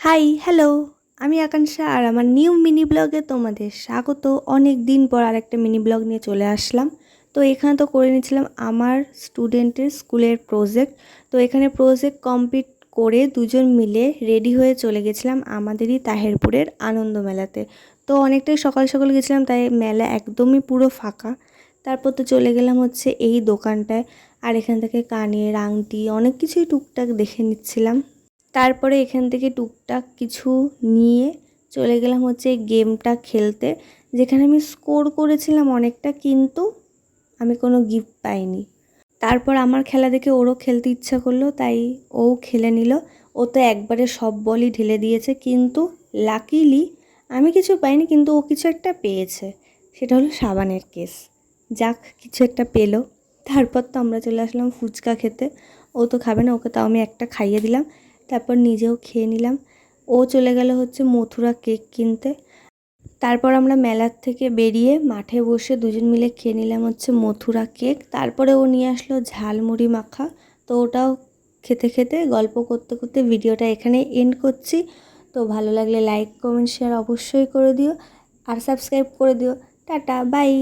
High, hello. আমি আকাঙ্ক্ষা আর আমার নিউ মিনি ব্লগে তোমাদের স্বাগত। অনেক দিন পর আরেকটা মিনি ব্লগ নিয়ে চলে আসলাম। তো এখানে তো করে নিয়েছিলাম আমার স্টুডেন্টের স্কুলের প্রজেক্ট। তো এখানে প্রজেক্ট কমপ্লিট করে দুজন মিলে রেডি হয়ে চলে গেছিলাম আমাদেরই তাহেরপুরের আনন্দ মেলাতে। তো অনেকটাই সকাল সকাল গেছিলাম, তাই মেলা একদমই পুরো ফাঁকা। তারপর তো চলে গেলাম হচ্ছে এই দোকানটায়, আর এখান থেকে কানের আংটি অনেক কিছুই টুকটাক দেখে নিচ্ছিলাম। তারপরে এখান থেকে টুকটাক কিছু নিয়ে চলে গেলাম হচ্ছে এই গেমটা খেলতে, যেখানে আমি স্কোর করেছিলাম অনেকটা, কিন্তু আমি কোনো গিফট পাইনি। তারপর আমার খেলা দেখে ওরও খেলতে ইচ্ছা করলো, তাই ও খেলে নিল। ও তো একবারে সব বলই ঢেলে দিয়েছে, কিন্তু লাকিলি আমি কিছু পাইনি, কিন্তু ও কিছু একটা পেয়েছে। সেটা হলো সাবানের কেস। যাক, কিছু একটা পেলো। তারপর তো আমরা চলে আসলাম ফুচকা খেতে। ও তো খাবে না, ওকে তাও আমি একটা খাইয়ে দিলাম। তারপর নিজেও খেয়ে নিলাম। ও চলে গেল হচ্ছে মথুরা কেক কিনতে। তারপর আমরা মেলার থেকে বেরিয়ে মাঠে বসে দুজন মিলে খেয়ে নিলাম হচ্ছে মথুরা কেক। তারপরে ও নিয়ে আসলো ঝালমুড়ি মাখা। তো ওটাও খেতে খেতে গল্প করতে করতে ভিডিওটা এখানে এন্ড করছি। তো ভালো লাগলে লাইক কমেন্ট শেয়ার অবশ্যই করে দিও, আর সাবস্ক্রাইব করে দিও। Tata, by.